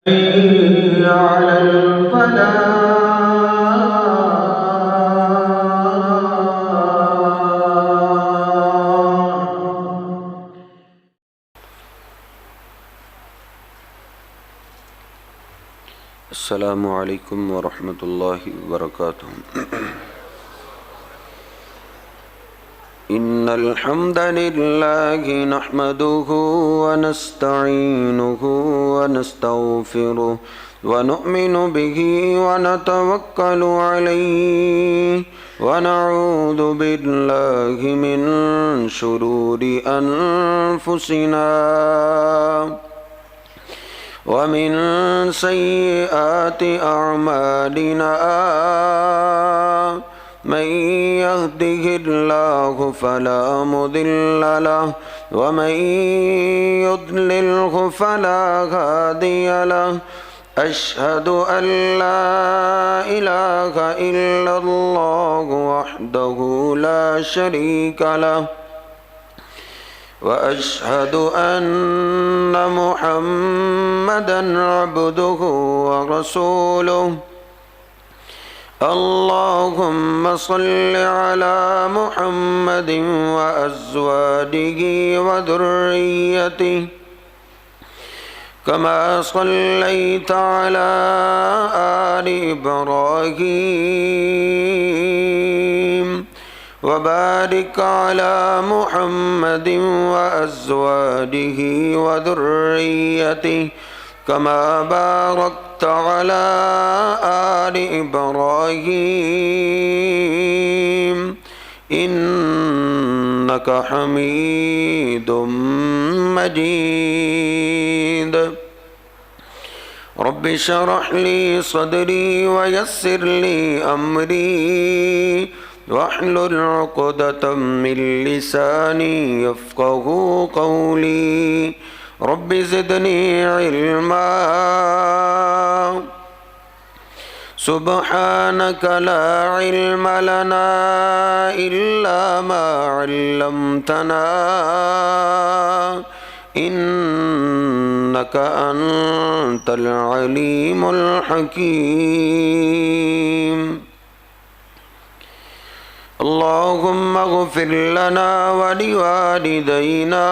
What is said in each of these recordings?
حي على الفلاح. السلام علیکم ورحمۃ اللہ وبرکاتہ۔ ان الحمد للہ نحمده ونستعینه ونستغفره ونؤمن به ونتوکل علیہ ونعوذ باللہ من شرور انفسنا ومن سيئات أعمالنا من يهده الله فلا مضل له ومن يضلله فلا هادي له أشهد أن لا إله إلا الله وحده لا شريك له وأشهد أن محمدًا عبده ورسوله اللهم صل على محمد وأزواجه وذريته كما صليت على آل إبراهيم وبارك على محمد وأزواجه وذريته كما باركت على آل إبراهيم إنك حميد مجيد رب اشرح لي صدري ويسر لي أمري واحلل عقدة من لساني يفقهوا قولي رب زدني علما سبحانك لا علم لنا إلا ما علمتنا إنك أنت العليم الحكيم اللهم اغفر لنا ولوالدينا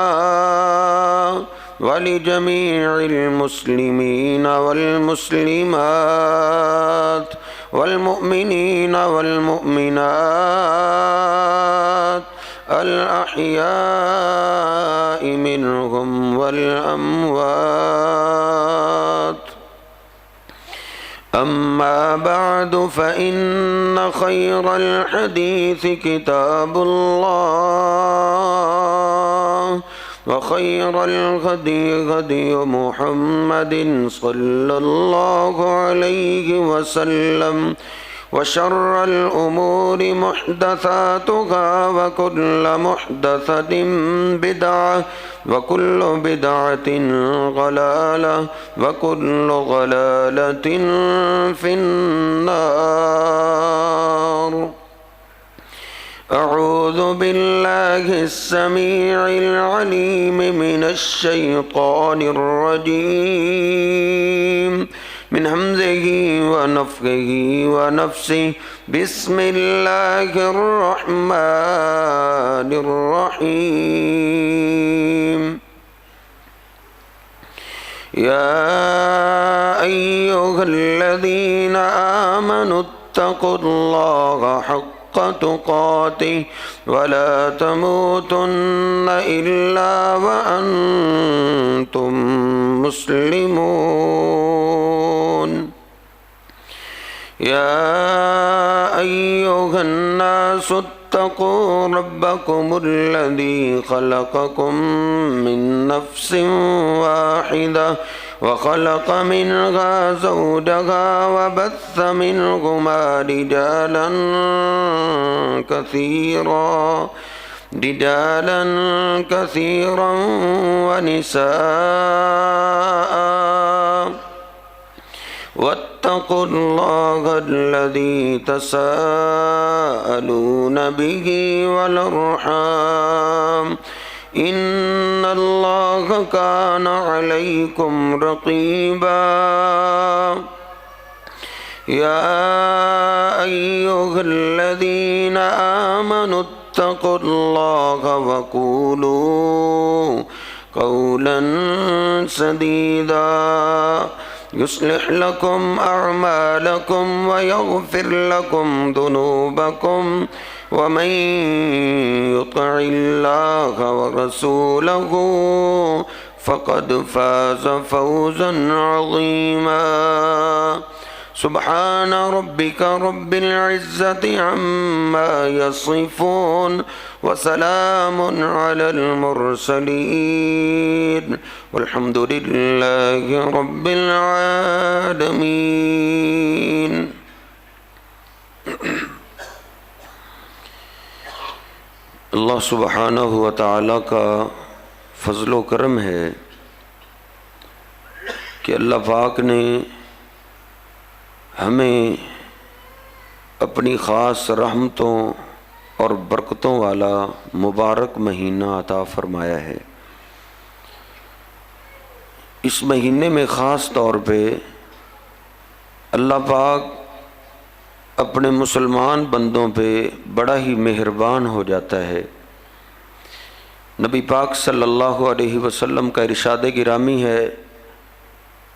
ولجميع المسلمين والمسلمات والمؤمنين والمؤمنات الأحياء منهم والأموات أما بعد فإن خير الحديث كتاب الله وخير الهدي هدي محمد صلى الله عليه وسلم وشر الأمور محدثاتها وكل محدثة بدعة وكل بدعة ضلالة وكل ضلالة في النار أعوذ بالله السميع العليم من الشيطان الرجيم من همزه ونفخه ونفسه بسم الله الرحمن الرحيم يا أيها الذين آمنوا اتقوا الله حق تقاته ولا تموتن إلا وأنتم مسلمون يا أيها الناس اتقوا ربكم الذي خلقكم من نفس واحدة وخلق منها زوجها وبث منهما رجالا كثيرا ونساء واتقوا الله الذي تساءلون به والأرحام إن الله كان عليكم رقيبا يا أيها الذين آمنوا اتقوا الله وقولوا قولا سديدا يصلح لكم أعمالكم ويغفر لكم ذنوبكم ومن يطع الله ورسوله فقد فاز فوزا عظيما سبحان ربك رب العزة عما يصفون وسلام على المرسلين والحمد لله رب العالمين. اللہ سبحانہ و تعالیٰ کا فضل و کرم ہے کہ اللہ پاک نے ہمیں اپنی خاص رحمتوں اور برکتوں والا مبارک مہینہ عطا فرمایا ہے. اس مہینے میں خاص طور پہ اللہ پاک اپنے مسلمان بندوں پہ بڑا ہی مہربان ہو جاتا ہے. نبی پاک صلی اللہ علیہ وسلم کا ارشاد گرامی ہے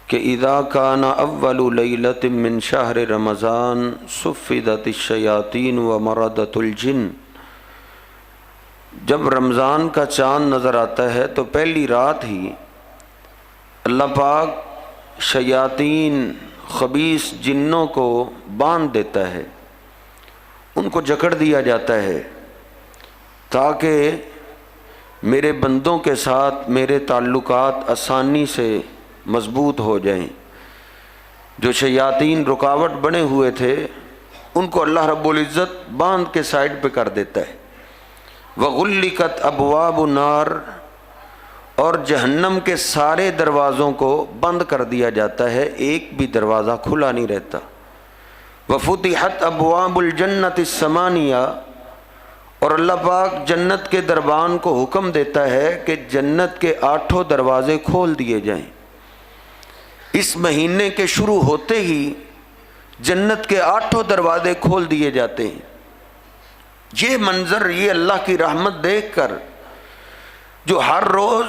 کہ اذا کان اول لیلۃ من شہر رمضان صفدت الشیاطین ومردت الجن. جب رمضان کا چاند نظر آتا ہے تو پہلی رات ہی اللہ پاک شیاطین خبیث جنوں کو باندھ دیتا ہے، ان کو جکڑ دیا جاتا ہے تاکہ میرے بندوں کے ساتھ میرے تعلقات آسانی سے مضبوط ہو جائیں. جو شیاطین رکاوٹ بنے ہوئے تھے ان کو اللہ رب العزت باندھ کے سائڈ پہ کر دیتا ہے. وغلقت ابواب النار، اور جہنم کے سارے دروازوں کو بند کر دیا جاتا ہے، ایک بھی دروازہ کھلا نہیں رہتا. وفتحت ابواب الجنت الثمانیہ، اور اللہ پاک جنت کے دربان کو حکم دیتا ہے کہ جنت کے 8 دروازے کھول دیے جائیں. اس مہینے کے شروع ہوتے ہی جنت کے 8 دروازے کھول دیے جاتے ہیں. یہ منظر، یہ اللہ کی رحمت دیکھ کر جو ہر روز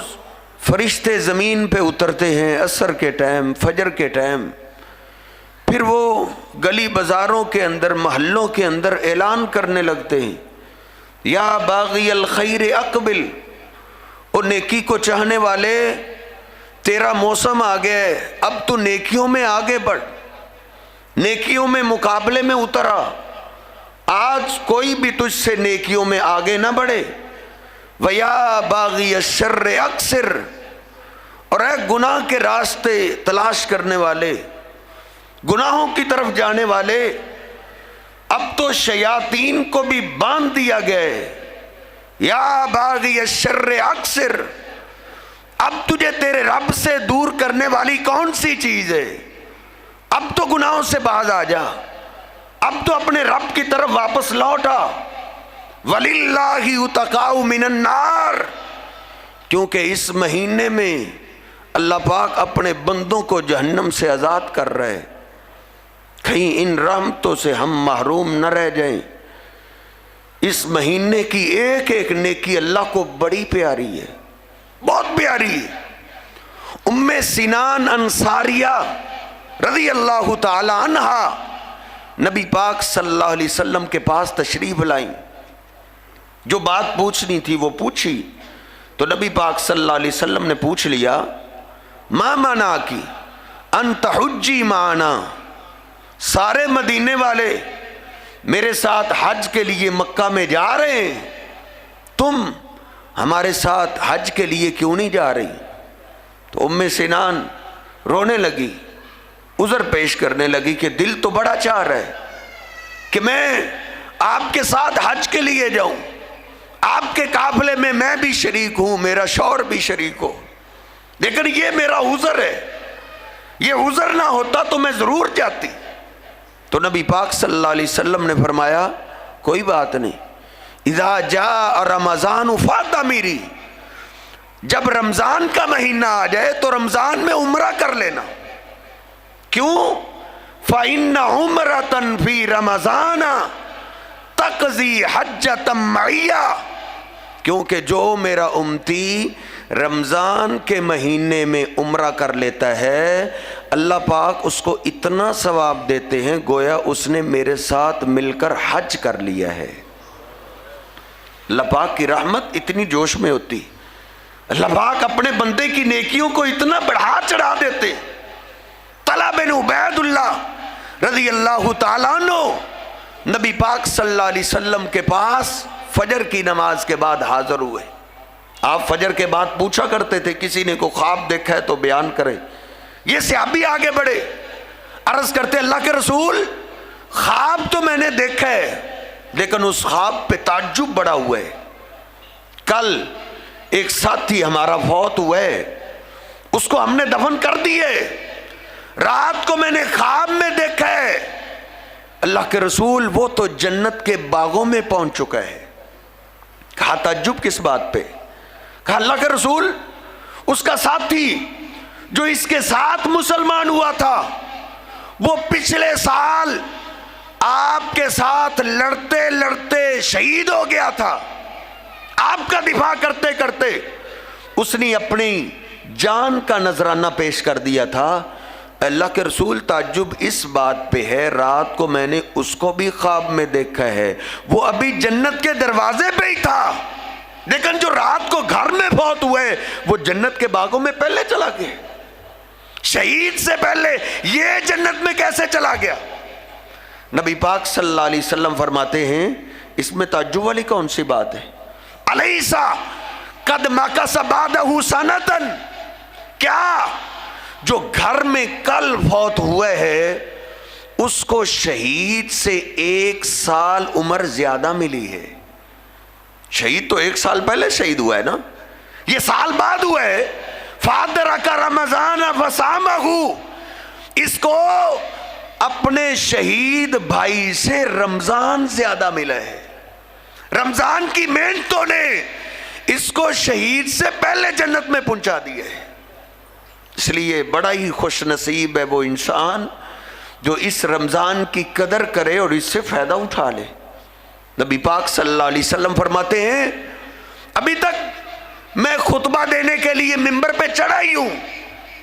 فرشتے زمین پہ اترتے ہیں عصر کے ٹائم، فجر کے ٹائم، پھر وہ گلی بازاروں کے اندر، محلوں کے اندر اعلان کرنے لگتے ہیں یا باغی الخیر اقبل، اور نیکی کو چاہنے والے تیرا موسم آ گیا ہے، اب تو نیکیوں میں آگے بڑھ، نیکیوں میں مقابلے میں اترا. آج کوئی بھی تجھ سے نیکیوں میں آگے نہ بڑھے. وَيَا بَاغِيَ الشَّرِّ اَقْصِرْ، اور اے گناہ کے راستے تلاش کرنے والے، گناہوں کی طرف جانے والے، اب تو شیاطین کو بھی باندھ دیا گیا ہے. یا باغی الشر اقصر، اب تجھے تیرے رب سے دور کرنے والی کون سی چیز ہے؟ اب تو گناہوں سے باز آ جا، اب تو اپنے رب کی طرف واپس لوٹا. وَلِلَّهِ يُتَقَاءُ مِنَ النَّارِ، کیونکہ اس مہینے میں اللہ پاک اپنے بندوں کو جہنم سے آزاد کر رہے، کہیں ان رحمتوں سے ہم محروم نہ رہ جائیں. اس مہینے کی ایک ایک نیکی اللہ کو بڑی پیاری ہے، بہت پیاری ہے. ام سنان انصاریہ رضی اللہ تعالی عنہا نبی پاک صلی اللہ علیہ وسلم کے پاس تشریف لائیں. جو بات پوچھنی تھی وہ پوچھی تو نبی پاک صلی اللہ علیہ وسلم نے پوچھ لیا، ما مانا کی ان تحجی معنا، سارے مدینے والے میرے ساتھ حج کے لیے مکہ میں جا رہے ہیں، تم ہمارے ساتھ حج کے لیے کیوں نہیں جا رہی؟ تو ام سنان رونے لگی، عذر پیش کرنے لگی کہ دل تو بڑا چاہ رہا ہے کہ میں آپ کے ساتھ حج کے لیے جاؤں، آپ کے قافلے میں میں بھی شریک ہوں، میرا شوہر بھی شریک ہو، لیکن یہ میرا عذر ہے، یہ عذر نہ ہوتا تو میں ضرور جاتی. تو نبی پاک صلی اللہ علیہ وسلم نے فرمایا کوئی بات نہیں، اذا جاء رمضان فاطمری، جب رمضان کا مہینہ آ جائے تو رمضان میں عمرہ کر لینا. کیوں؟ فَإِنَّ عُمْرَةً فِي رَمَضَانَ تَقْضِي حَجَّةً مَعِيَّ. کیونکہ جو میرا امتی رمضان کے مہینے میں عمرہ کر لیتا ہے اللہ پاک اس کو اتنا ثواب دیتے ہیں گویا اس نے میرے ساتھ مل کر حج کر لیا ہے. اللہ پاک کی رحمت اتنی جوش میں ہوتی. اللہ پاک اپنے بندے کی نیکیوں کو اتنا بڑھا چڑھا دیتے. طلحہ بن عبید اللہ رضی اللہ تعالیٰ عنہ نبی پاک صلی اللہ علیہ وسلم کے پاس فجر کی نماز کے بعد حاضر ہوئے. آپ فجر کے بعد پوچھا کرتے تھے کسی نے کو خواب دیکھا ہے تو بیان کرے. یہ صحابی آگے بڑھے عرض کرتے اللہ کے رسول خواب تو میں نے دیکھا ہے لیکن اس خواب پہ تعجب بڑا ہوا ہے. کل ایک ساتھی ہمارا فوت ہوا ہے اس کو ہم نے دفن کر دیے. رات کو میں نے خواب میں دیکھا ہے اللہ کے رسول وہ تو جنت کے باغوں میں پہنچ چکا ہے. کہا تعجب کس بات پہ؟ کہا اللہ کے رسول اس کا ساتھی جو اس کے ساتھ مسلمان ہوا تھا وہ پچھلے سال آپ کے ساتھ لڑتے لڑتے شہید ہو گیا تھا. آپ کا دفاع کرتے کرتے اس نے اپنی جان کا نذرانہ پیش کر دیا تھا. اللہ کے رسول تعجب اس بات پہ ہے رات کو میں نے اس کو بھی خواب میں دیکھا ہے وہ ابھی جنت کے دروازے پہ ہی تھا لیکن جو رات کو گھر میں فوت ہوئے وہ جنت کے باغوں میں پہلے چلا گیا. شہید سے پہلے یہ جنت میں کیسے چلا گیا؟ نبی پاک صلی اللہ علیہ وسلم فرماتے ہیں اس میں تعجب والی کون سی بات ہے؟ الیسا قد مکث بعدہ سنۃ. کیا جو گھر میں کل فوت ہوئے ہے اس کو شہید سے 1 سال عمر زیادہ ملی ہے. شہید تو 1 سال پہلے شہید ہوا ہے نا, یہ سال بعد ہوا ہے. فادرک رمضان فصامہ, اس کو اپنے شہید بھائی سے رمضان زیادہ ملا ہے. رمضان کی محنتوں نے اس کو شہید سے پہلے جنت میں پہنچا دیا ہے. اس لیے بڑا ہی خوش نصیب ہے وہ انسان جو اس رمضان کی قدر کرے اور اس سے فائدہ اٹھا لے. نبی پاک صلی اللہ علیہ وسلم فرماتے ہیں ابھی تک میں خطبہ دینے کے لیے ممبر پہ چڑھا ہی ہوں,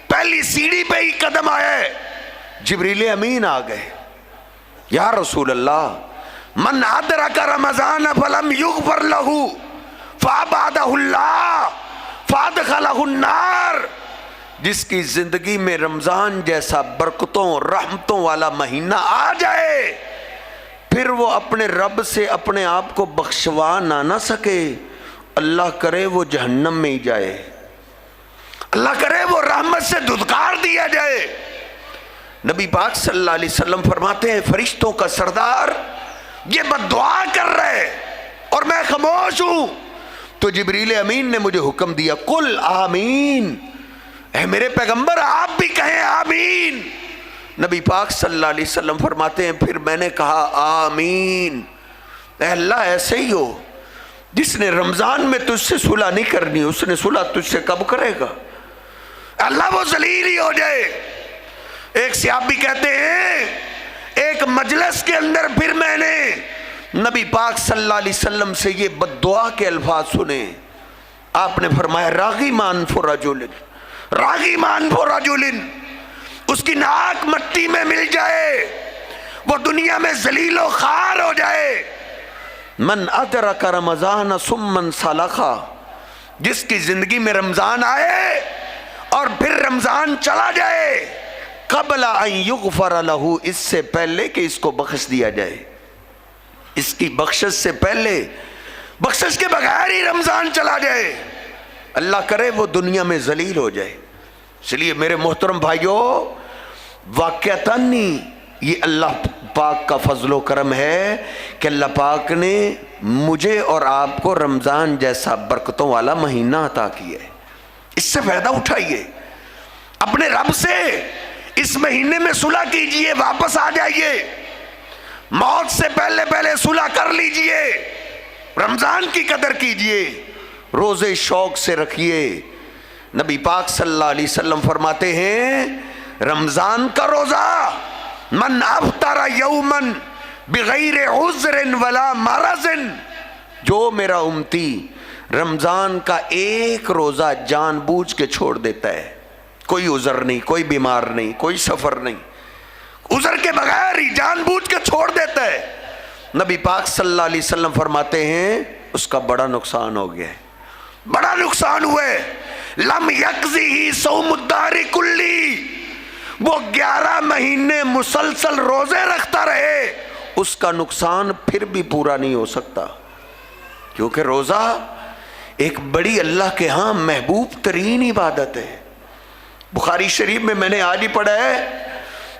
پہلی سیڑھی پہ ہی قدم آیا ہے جبریل امین آ گئے. یا رسول اللہ من ادرک رمضان فلم یغفر لہ فابعدہ اللہ فادخلہ النار. جس کی زندگی میں رمضان جیسا برکتوں رحمتوں والا مہینہ آ جائے پھر وہ اپنے رب سے اپنے آپ کو بخشوا نہ سکے, اللہ کرے وہ جہنم میں ہی جائے, اللہ کرے وہ رحمت سے دھتکار دیا جائے. نبی پاک صلی اللہ علیہ وسلم فرماتے ہیں فرشتوں کا سردار یہ بد دعا کر رہے اور میں خاموش ہوں تو جبریل امین نے مجھے حکم دیا قل آمین, اے میرے پیغمبر آپ بھی کہیں آمین. نبی پاک صلی اللہ علیہ وسلم فرماتے ہیں پھر میں نے کہا آمین. اے اللہ ایسے ہی ہو, جس نے رمضان میں تجھ سے صلح نہیں کرنی اس نے صلح تجھ سے کب کرے گا؟ اللہ وہ ذلیل ہی ہو جائے. ایک صحابی کہتے ہیں ایک مجلس کے اندر پھر میں نے نبی پاک صلی اللہ علیہ وسلم سے یہ بد دعا کے الفاظ سنے. آپ نے فرمایا راغمان فرجل, راغمان فرجل, اس کی ناک مٹی میں مل جائے, وہ دنیا میں ذلیل و خوار ہو جائے. من ادرک رمضان ثم انسلخا, جس کی زندگی میں رمضان آئے اور پھر رمضان چلا جائے قبل ان یغفر لہ, اس سے پہلے کہ اس کو بخش دیا جائے, اس کی بخشش سے پہلے, بخشش کے بغیر ہی رمضان چلا جائے, اللہ کرے وہ دنیا میں ذلیل ہو جائے. اس لیے میرے محترم بھائیوں واقعتاً یہ اللہ پاک کا فضل و کرم ہے کہ اللہ پاک نے مجھے اور آپ کو رمضان جیسا برکتوں والا مہینہ عطا کیا ہے. اس سے فائدہ اٹھائیے, اپنے رب سے اس مہینے میں صلح کیجئے, واپس آ جائیے, موت سے پہلے پہلے صلح کر لیجئے, رمضان کی قدر کیجئے. روزے شوق سے رکھیے۔ نبی پاک صلی اللہ علیہ وسلم فرماتے ہیں رمضان کا روزہ من افطر یوما بغیر عذر ولا مرض، جو میرا امتی رمضان کا ایک روزہ جان بوجھ کے چھوڑ دیتا ہے، کوئی عذر نہیں، کوئی بیمار نہیں، کوئی سفر نہیں، عذر کے بغیر ہی جان بوجھ کے چھوڑ دیتا ہے، نبی پاک صلی اللہ علیہ وسلم فرماتے ہیں اس کا بڑا نقصان ہو گیا ہے، بڑا نقصان ہوا ہے۔ لم یقضی صوم الدہر کلی، وہ 11 مہینے مسلسل روزے رکھتا رہے، اس کا نقصان پھر بھی پورا نہیں ہو سکتا، کیونکہ روزہ ایک بڑی اللہ کے ہاں محبوب ترین عبادت ہے۔ بخاری شریف میں نے آج ہی پڑھا ہے،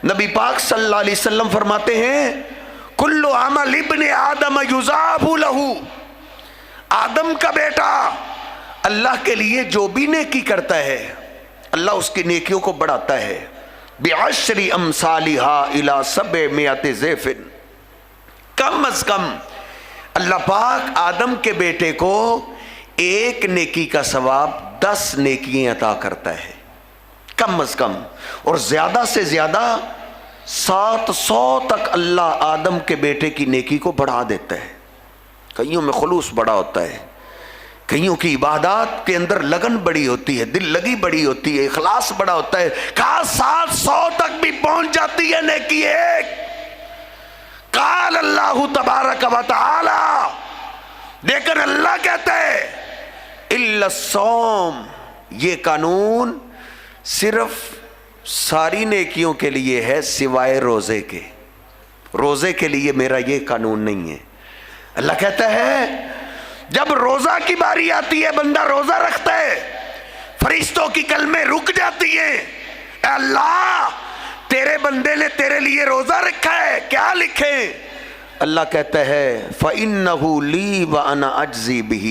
نبی پاک صلی اللہ علیہ وسلم فرماتے ہیں کل عمل ابن آدم یضاف لہ، آدم کا بیٹا اللہ کے لیے جو بھی نیکی کرتا ہے اللہ اس کی نیکیوں کو بڑھاتا ہے، بعشر امثالھا الی 700 ضعف، کم از کم اللہ پاک آدم کے بیٹے کو ایک نیکی کا ثواب 10 نیکیاں عطا کرتا ہے، کم از کم، اور زیادہ سے زیادہ 700 تک اللہ آدم کے بیٹے کی نیکی کو بڑھا دیتا ہے۔ کئیوں میں خلوص بڑا ہوتا ہے، کئیوں کی عبادات کے اندر لگن بڑی ہوتی ہے، دل لگی بڑی ہوتی ہے، اخلاص بڑا ہوتا ہے، کہا 700 تک بھی پہنچ جاتی ہے نیکی ایک۔ قال اللہ تبارک و تعالی، لیکن اللہ کہتا ہے الا الصوم، یہ قانون صرف ساری نیکیوں کے لیے ہے سوائے روزے کے، روزے کے لیے میرا یہ قانون نہیں ہے۔ اللہ کہتا ہے جب روزہ کی باری آتی ہے بندہ روزہ رکھتا ہے، فرشتوں کی کلمیں رک جاتی ہیں، اے اللہ تیرے بندے نے تیرے لیے روزہ رکھا ہے، کیا لکھیں؟ اللہ کہتا ہے فَإِنَّهُ لِي وَأَنَا أَجْزِي بِهِ،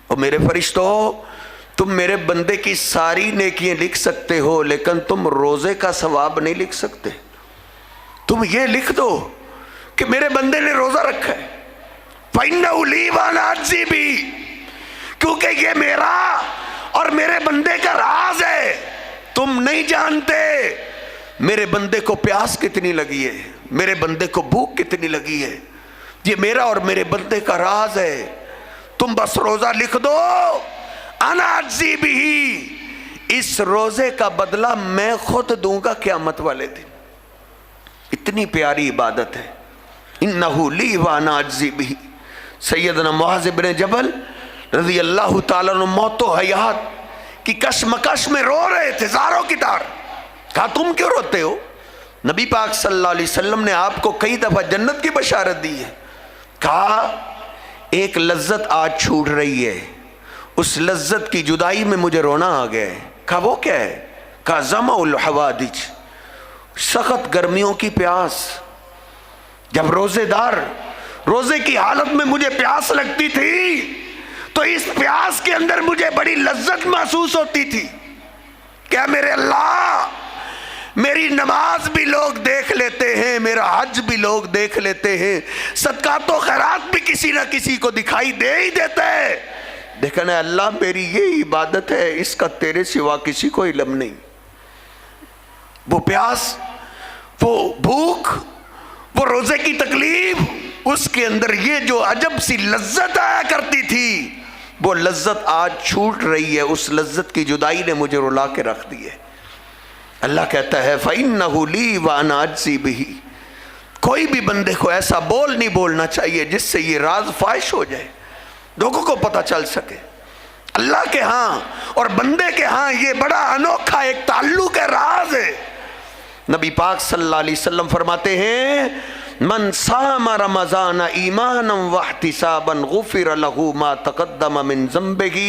اور میرے فرشتوں تم میرے بندے کی ساری نیکیاں لکھ سکتے ہو لیکن تم روزے کا ثواب نہیں لکھ سکتے، تم یہ لکھ دو کہ میرے بندے نے روزہ رکھا ہے، فَإِنَّهُ لِي وَأَنَا أَجْزِي بِهِ، کیونکہ یہ میرا اور میرے بندے کا راز ہے، تم نہیں جانتے میرے بندے کو پیاس کتنی لگی ہے، میرے بندے کو بھوک کتنی لگی ہے، یہ میرا اور میرے بندے کا راز ہے، تم بس روزہ لکھ دو، انا اجزی بہ، اس روزے کا بدلہ میں خود دوں گا قیامت والے دن۔ اتنی پیاری عبادت ہے، انہ لی وانا اجزی بہ۔ سیدنا معاذ بن جبل رضی اللہ تعالیٰ عنہ موت و حیات کی کشمکش میں رو رہے تھے زاروں کی طرح، کہا تم کیوں روتے ہو؟ نبی پاک صلی اللہ علیہ وسلم نے آپ کو کئی دفعہ جنت کی بشارت دی ہے، کہا ایک لذت آج چھوٹ رہی ہے، اس لذت کی جدائی میں مجھے رونا آ گیا ہے۔ کہا وہ کیا ہے؟ کہا ظمأ الحوادج، سخت گرمیوں کی پیاس، جب روزے دار روزے کی حالت میں مجھے پیاس لگتی تھی تو اس پیاس کے اندر مجھے بڑی لذت محسوس ہوتی تھی، کیا میرے اللہ میری نماز بھی لوگ دیکھ لیتے ہیں، میرا حج بھی لوگ دیکھ لیتے ہیں، صدقات و خیرات بھی کسی نہ کسی کو دکھائی دے ہی دیتا ہے، لیکن اللہ میری یہ عبادت ہے، اس کا تیرے سوا کسی کو علم نہیں۔ وہ پیاس، وہ بھوک، وہ روزے کی تکلیف، اس کے اندر یہ جو عجب سی لذت آیا کرتی تھی وہ لذت آج چھوٹ رہی ہے، اس لذت کی جدائی نے مجھے رلا کے رکھ دی ہے۔ اللہ کہتا ہے فَإِنَّهُ لِي وَأَنَا أَجْزِي بِهِ، کوئی بھی بندے کو ایسا بول نہیں بولنا چاہیے جس سے یہ راز فاش ہو جائے، لوگوں کو پتہ چل سکے۔ اللہ کے ہاں اور بندے کے ہاں یہ بڑا انوکھا ایک تعلق ہے، راز ہے۔ نبی پاک صلی اللہ علیہ وسلم فرماتے ہیں من صام رمضان ایمانا واحتسابا غفر له ما تقدم من ذنبه،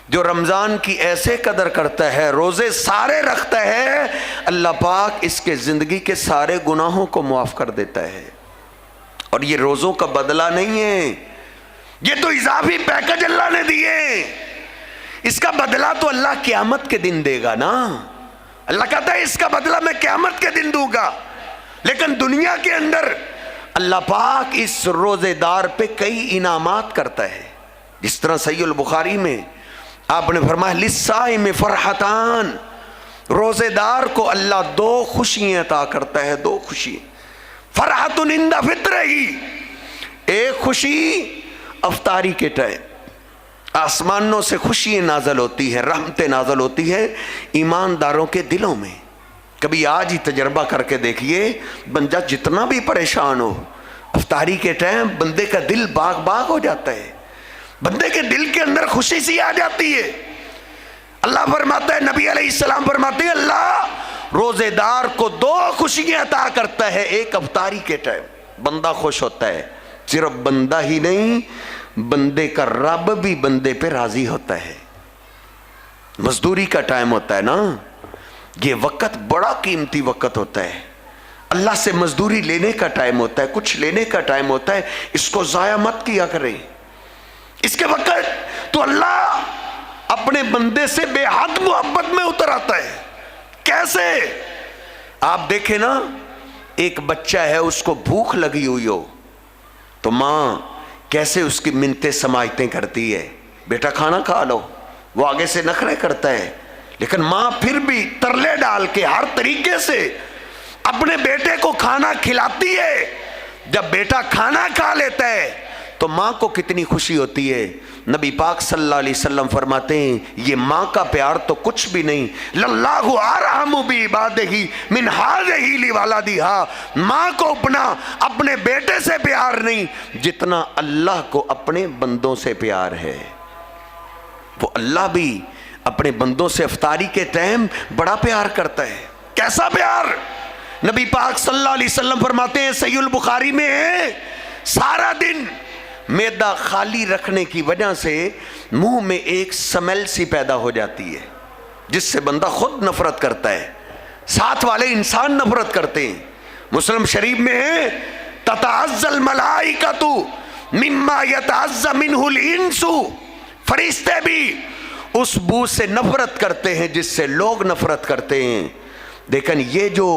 جو رمضان کی ایسے قدر کرتا ہے، روزے سارے رکھتا ہے، اللہ پاک اس کے زندگی کے سارے گناہوں کو معاف کر دیتا ہے۔ اور یہ روزوں کا بدلہ نہیں ہے، یہ تو اضافی پیکج اللہ نے دیے، اس کا بدلہ تو اللہ قیامت کے دن دے گا نا۔ اللہ کہتا ہے اس کا بدلہ میں قیامت کے دن دوں گا، لیکن دنیا کے اندر اللہ پاک اس روزے دار پہ کئی انعامات کرتا ہے، جس طرح صحیح البخاری میں آپ نے فرمایا للصائم فرحتان، روزے دار کو اللہ دو خوشیاں عطا کرتا ہے، دو خوشی، فرحت عند فطرہ، ایک خوشی افطاری کے ٹائم آسمانوں سے خوشی نازل ہوتی ہے، رحمتیں نازل ہوتی ہے ایمانداروں کے دلوں میں۔ کبھی آج ہی تجربہ کر کے دیکھیے، بندہ جتنا بھی پریشان ہو، افطاری کے ٹائم بندے کا دل باغ باغ ہو جاتا ہے، بندے کے دل کے اندر خوشی سی آ جاتی ہے۔ اللہ فرماتا ہے، نبی علیہ السلام فرماتے ہیں، اللہ روزے دار کو دو خوشیاں عطا کرتا ہے، ایک افطاری کے ٹائم بندہ خوش ہوتا ہے، صرف بندہ ہی نہیں، بندے کا رب بھی بندے پہ راضی ہوتا ہے۔ مزدوری کا ٹائم ہوتا ہے نا، یہ وقت بڑا قیمتی وقت ہوتا ہے، اللہ سے مزدوری لینے کا ٹائم ہوتا ہے، کچھ لینے کا ٹائم ہوتا ہے، اس کو ضائع مت کیا کریں۔ اس کے وقت تو اللہ اپنے بندے سے بے حد محبت میں اتر آتا ہے۔ کیسے؟ آپ دیکھیں نا، ایک بچہ ہے، اس کو بھوک لگی ہوئی ہو تو ماں کیسے اس کی منتیں سماجتیں کرتی ہے، بیٹا کھانا کھا لو، وہ آگے سے نخرے کرتا ہے، لیکن ماں پھر بھی ترلے ڈال کے ہر طریقے سے اپنے بیٹے کو کھانا کھلاتی ہے۔ جب بیٹا کھانا کھا لیتا ہے تو ماں کو کتنی خوشی ہوتی ہے۔ نبی پاک صلی اللہ علیہ وسلم فرماتے ہیں، یہ ماں کا پیار تو کچھ بھی نہیں، للہ ارحم بعبادہ من ھذہ لولدھا، ماں کو اپنے بیٹے سے پیار نہیں جتنا اللہ کو اپنے بندوں سے پیار ہے۔ وہ اللہ بھی اپنے بندوں سے افطاری کے ٹائم بڑا پیار کرتا ہے۔ کیسا پیار؟ نبی پاک صلی اللہ علیہ وسلم فرماتے ہیں، صحیح البخاری میں ہے، سارا دن معدہ خالی رکھنے کی وجہ سے منہ میں ایک سمیل سی پیدا ہو جاتی ہے جس سے بندہ خود نفرت کرتا ہے، ساتھ والے انسان نفرت کرتے ہیں۔ مسلم شریف میں ہے، تتعزى الملائکۃ مما يتعزى منہ الانس، فرشتے بھی اس بو سے نفرت کرتے ہیں جس سے لوگ نفرت کرتے ہیں، لیکن یہ جو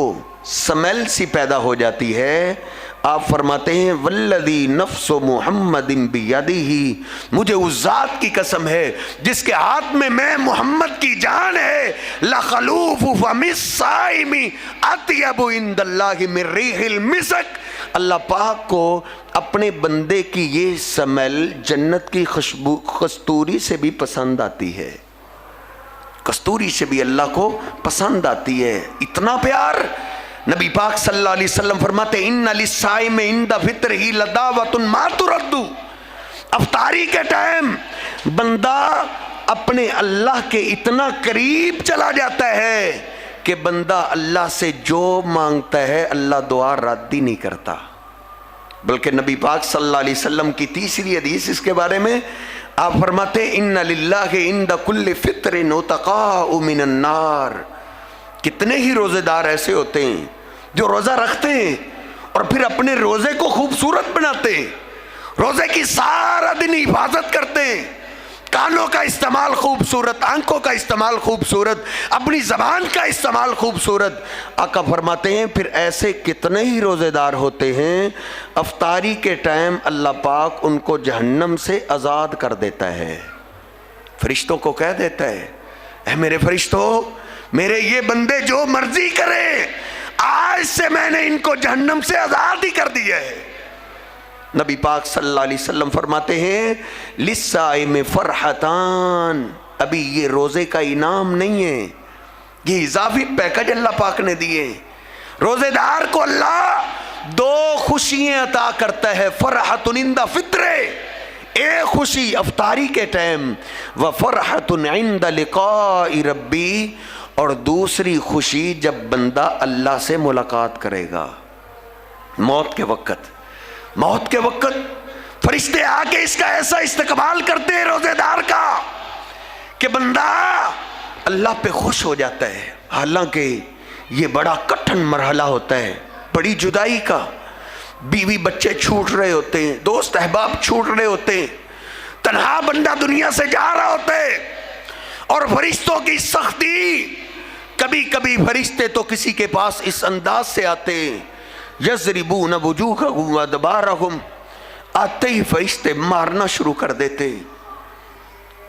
سمیل سی پیدا ہو جاتی ہے، آپ فرماتے ہیں والذی نفس محمد بیدہ، مجھے اس ذات کی قسم ہے جس کے ہاتھ میں محمد کی جان ہے، لخلوف فم الصائم اطیب عند اللہ من ریح المسک، اللہ پاک کو اپنے بندے کی یہ سمیل جنت کی خوشبو کستوری سے بھی پسند آتی ہے، کستوری سے بھی اللہ کو پسند آتی ہے۔ اتنا پیار نبی پاک صلی اللہ علیہ وسلم فرماتے ان للصائم عند فطرہ لدعوۃ ما ترد، افطاری کے ٹائم بندہ اپنے اللہ کے اتنا قریب چلا جاتا ہے کہ بندہ اللہ سے جو مانگتا ہے اللہ دعا رد ہی نہیں کرتا، بلکہ نبی پاک صلی اللہ علیہ وسلم کی تیسری حدیث اس کے بارے میں آپ فرماتے ان للہ عند کل فطر عتقاء من النار، کتنے ہی روزے دار ایسے ہوتے ہیں جو روزہ رکھتے ہیں اور پھر اپنے روزے کو خوبصورت بناتے ہیں، روزے کی سارا دن حفاظت کرتے ہیں، کانوں کا استعمال خوبصورت، آنکھوں کا استعمال خوبصورت، اپنی زبان کا استعمال خوبصورت۔ آقا فرماتے ہیں پھر ایسے کتنے ہی روزے دار ہوتے ہیں، افطاری کے ٹائم اللہ پاک ان کو جہنم سے آزاد کر دیتا ہے، فرشتوں کو کہہ دیتا ہے، اے میرے فرشتوں، میرے یہ بندے جو مرضی کریں، آج سے میں نے ان کو جہنم سے آزاد ہی کر دیا ہے۔ نبی پاک صلی اللہ علیہ وسلم فرماتے ہیں للصائم فرحتان، ابھی یہ روزے کا انعام نہیں ہے، یہ اضافی پیکج اللہ پاک نے دیے۔ روزے دار کو اللہ دو خوشیاں عطا کرتا ہے، فرحت عند فطرہ، ایک خوشی افطاری کے ٹائم، وفرحت عند لقاء ربی، اور دوسری خوشی جب بندہ اللہ سے ملاقات کرے گا، موت کے وقت۔ موت کے وقت فرشتے آ کے اس کا ایسا استقبال کرتے ہیں روزے دار کا کہ بندہ اللہ پہ خوش ہو جاتا ہے، حالانکہ یہ بڑا کٹھن مرحلہ ہوتا ہے، بڑی جدائی کا، بیوی بچے چھوٹ رہے ہوتے ہیں، دوست احباب چھوٹ رہے ہوتے ہیں، تنہا بندہ دنیا سے جا رہا ہوتا ہے، اور فرشتوں کی سختی، کبھی کبھی فرشتے تو کسی کے پاس اس انداز سے آتے ہیں، یضربون وجوہہم وادبارہم، آتے ہی فرشتے مارنا شروع کر دیتے ہیں،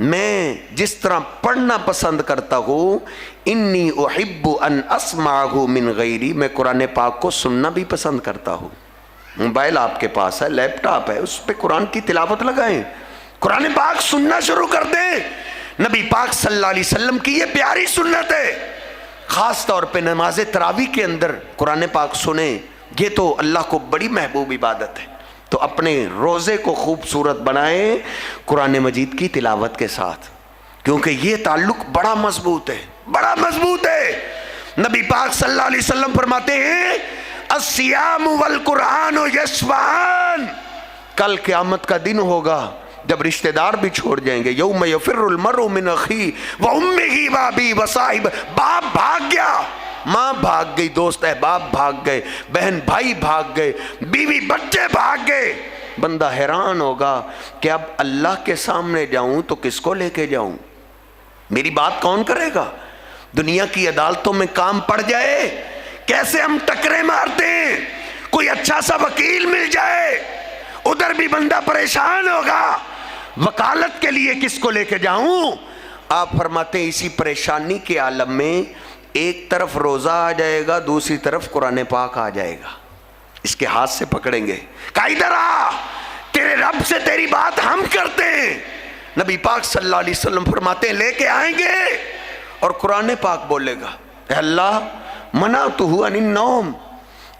میں جس طرح پڑھنا پسند کرتا ہوں، انی احب ان اسمعہ من غیری، میں قرآن پاک کو سننا بھی پسند کرتا ہوں۔ موبائل آپ کے پاس ہے، لیپ ٹاپ ہے، اس پہ قرآن کی تلاوت لگائیں، قرآن پاک سننا شروع کر دیں۔ نبی پاک صلی اللہ علیہ وسلم کی یہ پیاری سنت ہے، خاص طور پہ نماز تراویح کے اندر قرآن پاک سنیں، یہ تو اللہ کو بڑی محبوب عبادت ہے۔ تو اپنے روزے کو خوبصورت بنائیں قرآن مجید کی تلاوت کے ساتھ، کیونکہ یہ تعلق بڑا مضبوط ہے، بڑا مضبوط ہے۔ نبی پاک صلی اللہ علیہ وسلم فرماتے ہیں الصیام والقرآن یشفعان، کل قیامت کا دن ہوگا جب رشتہ دار بھی چھوڑ جائیں گے، یوم یفر المرء من اخیہ وامہ وابیہ وصاحبہ، باپ بھاگ گیا، ماں بھاگ گئی، دوست احباب بھاگ گئے، بہن بھائی بھاگ گئے، بیوی بچے بھاگ گئے، بندہ حیران ہوگا کہ اب اللہ کے سامنے جاؤں تو کس کو لے کے جاؤں، میری بات کون کرے گا؟ دنیا کی عدالتوں میں کام پڑ جائے، کیسے ہم ٹکرے مارتے ہیں، کوئی اچھا سا وکیل مل جائے، ادھر بھی بندہ پریشان ہوگا، وکالت کے لیے کس کو لے کے جاؤں؟ آپ فرماتے ہیں اسی پریشانی کے عالم میں ایک طرف روزہ آ جائے گا، دوسری طرف قرآن پاک آ جائے گا، اس کے ہاتھ سے پکڑیں گے، کہا ادھر آ، تیرے رب سے تیری بات ہم کرتے ہیں۔ نبی پاک صلی اللہ علیہ وسلم فرماتے ہیں لے کے آئیں گے اور قرآن پاک بولے گا اے اللہ منعتہ عن النوم،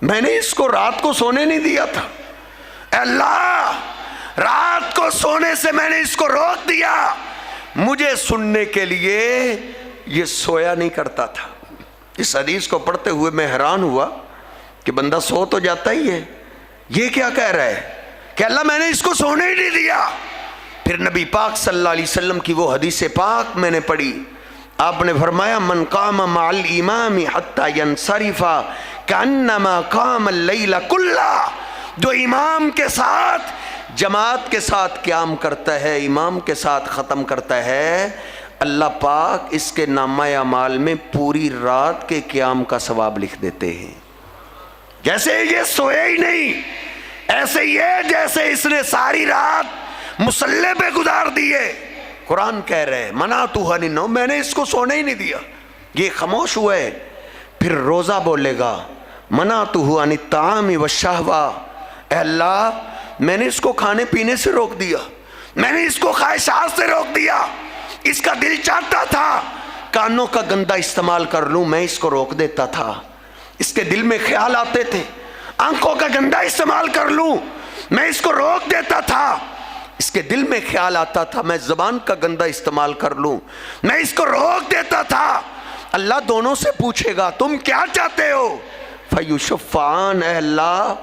میں نے اس کو رات کو سونے نہیں دیا تھا، اے اللہ رات کو سونے سے میں نے اس کو روک دیا، مجھے سننے کے لیے یہ سویا نہیں کرتا تھا۔ اس حدیث کو پڑھتے ہوئے میں حیران ہوا کہ بندہ سو تو جاتا ہی ہے، یہ کیا کہہ رہا ہے کہ اللہ میں نے اس کو سونے ہی نہیں دیا۔ پھر نبی پاک صلی اللہ علیہ وسلم کی وہ حدیث پاک میں نے پڑھی، آپ نے فرمایا من قام مع الامام حتی ینصرف کانما قام اللیل کلہ، جو امام کے ساتھ جماعت کے ساتھ قیام کرتا ہے، امام کے ساتھ ختم کرتا ہے، اللہ پاک اس کے نامہ اعمال میں پوری رات کے قیام کا ثواب لکھ دیتے ہیں۔ جیسے یہ سوئے ہی نہیں، ایسے یہ جیسے اس نے ساری رات مصلی پہ گزار دیے۔ قرآن کہہ رہے ہیں منعتہ عن النوم، میں نے اس کو سونے ہی نہیں دیا، یہ خاموش ہوئے۔ پھر روزہ بولے گا منعتہ عن الطعام والشہوہ، اے اللہ میں نے اس کو کھانے پینے سے روک دیا، میں نے اس کو خواہشات سے روک دیا، اس کا دل چاہتا تھا کانوں کا گندہ استعمال کر لوں، میں اس کو روک دیتا تھا، اس کے دل میں خیال آتے تھے آنکھوں کا گندہ استعمال کر لوں، میں اس کو روک دیتا تھا، اس کے دل میں خیال آتا تھا میں زبان کا گندہ استعمال کر لوں، میں اس کو روک دیتا تھا۔ اللہ دونوں سے پوچھے گا تم کیا چاہتے ہو؟ فیشفعان، اے اللہ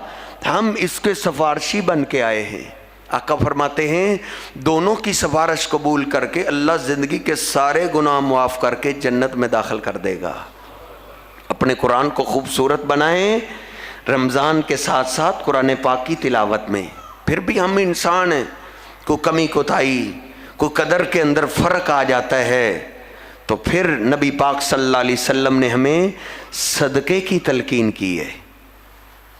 ہم اس کے سفارشی بن کے آئے ہیں۔ آقا فرماتے ہیں دونوں کی سفارش قبول کر کے اللہ زندگی کے سارے گناہ معاف کر کے جنت میں داخل کر دے گا۔ اپنے قرآن کو خوبصورت بنائیں، رمضان کے ساتھ ساتھ قرآن پاک کی تلاوت میں۔ پھر بھی ہم انسان ہیں، کوئی کمی کوتاہی، کوئی قدر کے اندر فرق آ جاتا ہے، تو پھر نبی پاک صلی اللہ علیہ وسلم نے ہمیں صدقے کی تلقین کی ہے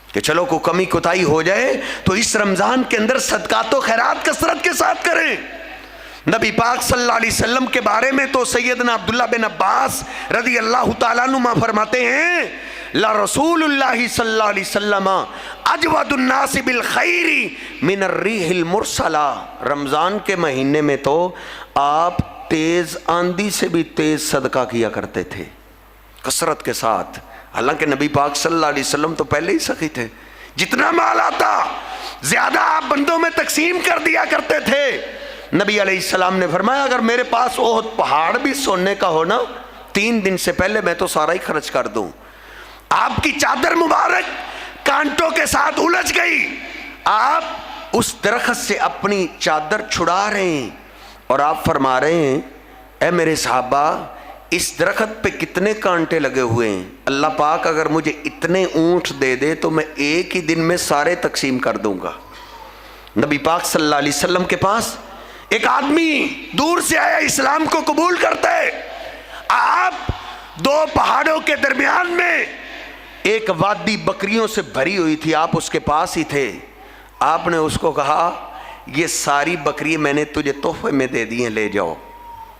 کہ چلو کوئی کمی کوتاہی ہو جائے تو اس رمضان کے اندر صدقات و خیرات کثرت کے ساتھ کریں۔ نبی پاک صلی اللہ علیہ وسلم کے بارے میں تو سیدنا عبداللہ بن عباس رضی اللہ تعالیٰ عنہ فرماتے ہیں لا رسول اللہ صلی اللہ علیہ وسلم اجود الناس بالخیر من الریح المرسلہ، رمضان کے مہینے میں تو آپ تیز آندھی سے بھی تیز صدقہ کیا کرتے تھے کثرت کے ساتھ۔ حالانکہ نبی پاک صلی اللہ علیہ وسلم تو پہلے ہی سخی تھے، جتنا مال آتا زیادہ آپ بندوں میں تقسیم کر دیا کرتے تھے۔ نبی علیہ السلام نے فرمایا اگر میرے پاس احد پہاڑ بھی سونے کا ہو نا 3 دن سے پہلے میں تو سارا ہی خرچ کر دوں۔ آپ کی چادر مبارک کانٹوں کے ساتھ الجھ گئی، آپ اس درخت سے اپنی چادر چھڑا رہے ہیں اور آپ فرما رہے ہیں اے میرے صحابہ اس درخت پہ کتنے کانٹے لگے ہوئے ہیں، اللہ پاک اگر مجھے اتنے اونٹ دے دے تو میں ایک ہی دن میں سارے تقسیم کر دوں گا۔ نبی پاک صلی اللہ علیہ وسلم کے پاس ایک آدمی دور سے آیا، اسلام کو قبول کرتا ہے۔ آپ 2 پہاڑوں کے درمیان میں ایک وادی بکریوں سے بھری ہوئی تھی، آپ اس کے پاس ہی تھے۔ آپ نے اس کو کہا یہ ساری بکری میں نے تجھے تحفے میں دے دی ہیں، لے جاؤ۔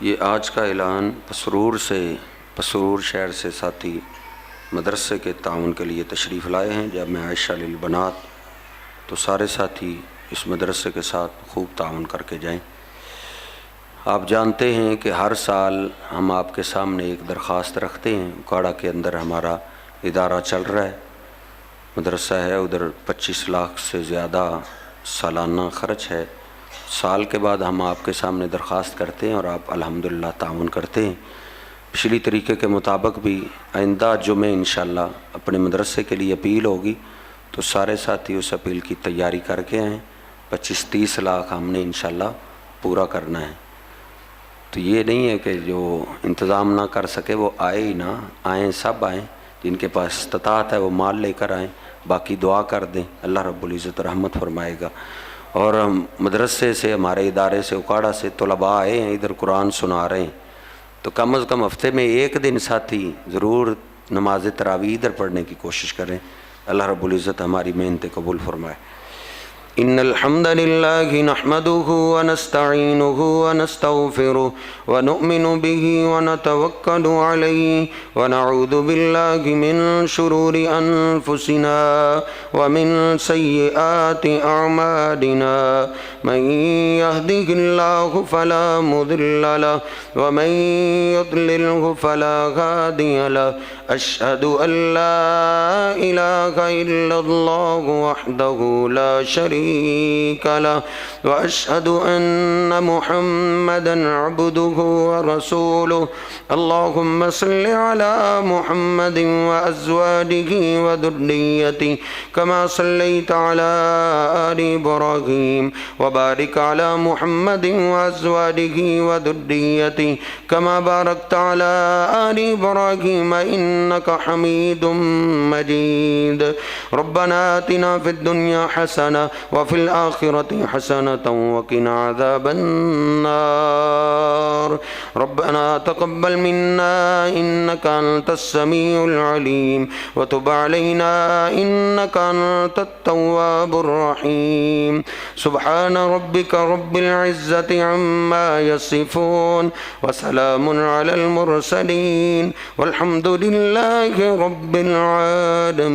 یہ آج کا اعلان پسرور شہر سے ساتھی مدرسے کے تعاون کے لیے تشریف لائے ہیں جامعہ عائشہ للبنات، تو سارے ساتھی اس مدرسے کے ساتھ خوب تعاون کر کے جائیں۔ آپ جانتے ہیں کہ ہر سال ہم آپ کے سامنے ایک درخواست رکھتے ہیں۔ اکاڑا کے اندر ہمارا ادارہ چل رہا ہے، مدرسہ ہے، ادھر 25 لاکھ سے زیادہ سالانہ خرچ ہے۔ سال کے بعد ہم آپ کے سامنے درخواست کرتے ہیں اور آپ الحمدللہ تعاون کرتے ہیں۔ پچھلی طریقے کے مطابق بھی آئندہ جمعے انشاءاللہ اپنے مدرسے کے لیے اپیل ہوگی، تو سارے ساتھی اس اپیل کی تیاری کر کے آئیں۔ 25-30 لاکھ ہم نے انشاءاللہ پورا کرنا ہے۔ تو یہ نہیں ہے کہ جو انتظام نہ کر سکے وہ آئے ہی نہ، آئیں، سب آئیں، جن کے پاس استطاعت ہے وہ مال لے کر آئیں، باقی دعا کر دیں، اللہ رب العزت رحمت فرمائے گا۔ اور مدرسے سے، ہمارے ادارے سے، اکاڑا سے طلباء آئے ہیں، ادھر قرآن سنا رہے ہیں، تو کم از کم ہفتے میں ایک دن ساتھی ضرور نماز تراویح ادھر پڑھنے کی کوشش کریں۔ اللہ رب العزت ہماری محنتیں قبول فرمائے۔ ان الحمد لله نحمده ونستعينه ونستغفره ونؤمن به ونتوكل عليه ونعوذ بالله من شرور انفسنا ومن سيئات اعمالنا، من يهده الله فلا مضل له ومن يضلله فلا هادي له، اشهد ان لا اله الا الله وحده لا شريك له واشهد ان محمدا عبده ورسوله۔ اللهم صل على محمد وازواجه وذريته كما صليت على آل ابراهيم، وبارك على محمد وازواجه وذريته كما باركت على آل ابراهيم انك حميد مجيد۔ ربنا آتنا في الدنيا حسنة وفي الآخرة حسنة وقنا عذاب النار۔ ربنا تقبل منا إنك أنت السميع العليم وتب علينا إنك أنت التواب الرحيم۔ سبحان ربك رب العزة عما يصفون وسلام على المرسلين والحمد لله رب العالمين۔